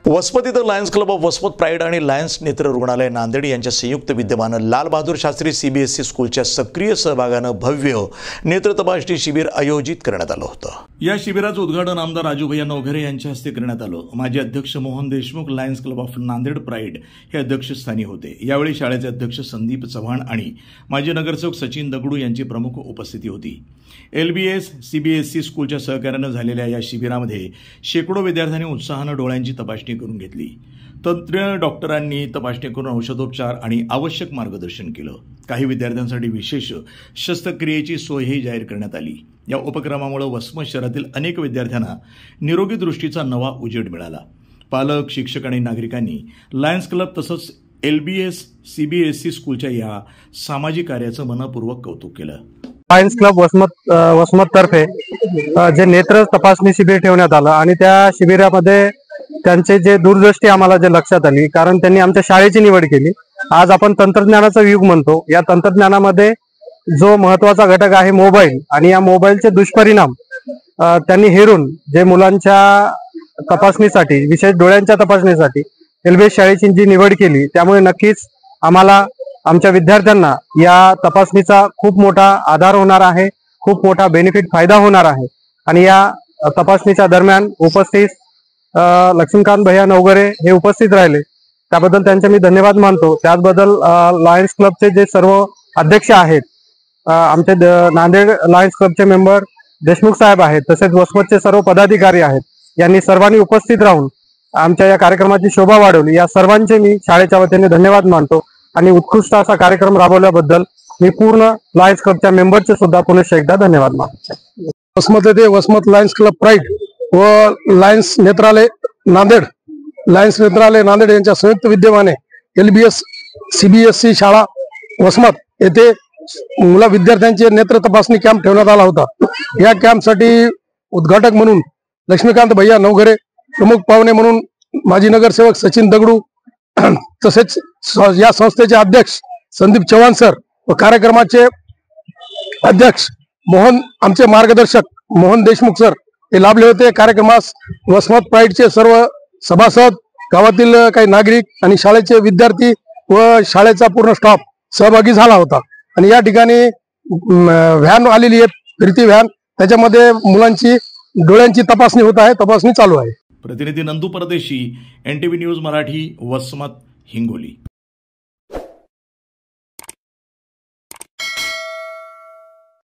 वसमत इथं lions club of Vasmat pride आणि lions नेत्र रुग्णालय नांदेड यांच्या संयुक्त विद्यमानं लाल बहादूर शास्त्री CBSE स्कूलच्या सक्रिय सहभागानं भव्य नेत्र तपासणी शिबिर आयोजित करण्यात आलं होतं। या शिबिराचं उद्घाटन आमदार राजूभैया नवघरे यांच्या हस्ते करण्यात आलं। माजी अध्यक्ष Mohan Deshmukh lions club of Nanded pride हे अध्यक्षस्थानी होते। यावेळी शाळेचे अध्यक्ष संदीप चव्हाण आणि माजी नगरसेवक सचिन दगडू यांची प्रमुख उपस्थिती होती। LBS CBSE स्कूलच्या सहकार्यानं झालेल्या या शिबिरामध्ये शेकडो विद्यार्थ्यांनी उत्साहानं डोळ्यांची तपासणी करून घेतली। तज्ञ डॉक्टरांनी तपासणी करून औषधोपचार आणि आवश्यक मार्गदर्शन केलं। काही विद्यार्थ्यांसाठी विशेष शस्त्रक्रियेची सोयही जाहीर करण्यात आली। या उपक्रमामुळे वसमत शहरातील अनेक विद्यार्थ्यांना निरोगी दृष्टीचा नवा उजेड मिळाला। पालक, शिक्षक आणि नागरिकांनी लायन्स क्लब तसंच LBS CBSE स्कूलच्या या सामाजिक कार्याचं मनपूर्वक कौतुक केलं। लायन्स क्लब वसमत तर्फे जे नेत्र तपासणी शिबिर ठेवण्यात आलं आणि त्या शिबिरामध्ये त्यांचे जे दूरदृष्टी आम्हाला जे लक्षात आली, कारण त्यांनी आमच्या शाळेची निवड केली। आज आपण तंत्रज्ञानाचा युग म्हणतो, या तंत्रज्ञानामध्ये जो महत्त्वाचा घटक आहे मोबाईल, आणि या मोबाईलचे दुष्परिणाम त्यांनी हेरून जे मुलांच्या तपासणीसाठी, विशेष डोळ्यांच्या तपासणीसाठी LBS शाळेची जी निवड केली, त्यामुळे नक्कीच आम्हाला आमच्या विद्यार्थ्यांना या तपासणीचा खूप मोठा आधार होणार आहे, खूप मोठा बेनिफिट फायदा होणार आहे। आणि या तपासणीच्या दरम्यान उपस्थित लक्ष्मीकांत भैया नवघरे हे उपस्थित राहिले, त्याबद्दल त्यांचे मी धन्यवाद मानतो। त्याचबद्दल लायन्स क्लबचे जे सर्व अध्यक्ष आहेत, आमचे नांदेड लायन्स क्लबचे मेंबर देशमुख साहेब आहेत, तसेच वसमतचे सर्व पदाधिकारी आहेत, यांनी सर्वांनी उपस्थित राहून आमच्या या कार्यक्रमाची शोभा वाढवली। या सर्वांचे मी शाळेच्या वतीने धन्यवाद मानतो आणि उत्कृष्ट असा कार्यक्रम राबवल्याबद्दल मी पूर्ण लायन्स क्लबच्या मेंबरचे सुद्धा पुनश्च एकदा धन्यवाद मानतो। वसमत येथे वसमत लायन्स क्लब प्राईड व लायन्स नेत्रालय नांदेड यांच्या संयुक्त विद्यमाने LBS CBSE शाळा वसमत येथे विद्यार्थ्यांचे नेत्र तपासणी कॅम्प ठेवण्यात आला होता। या कॅम्पसाठी उद्घाटक म्हणून लक्ष्मीकांत भैया नवघरे, प्रमुख पाहुणे म्हणून माजी नगरसेवक सचिन दगडू, तसेच या संस्थेचे अध्यक्ष संदीप चव्हाण सर व कार्यक्रमाचे अध्यक्ष आमचे मार्गदर्शक मोहन देशमुख सर हे लाभले होते। कार्यक्रमास वसमत प्राईडचे सर्व सभासद, गावातील काही नागरिक आणि शाळेचे विद्यार्थी व शाळेचा पूर्ण स्टाफ सहभागी झाला होता। आणि या ठिकाणी व्हॅन आलेली आहे, फिरती व्हॅन, त्याच्यामध्ये मुलांची डोळ्यांची तपासणी होत आहे, तपासणी चालू आहे। प्रतिनिधी नंदू परदेशी, NTV न्यूज मराठी, वसमत, हिंगोली।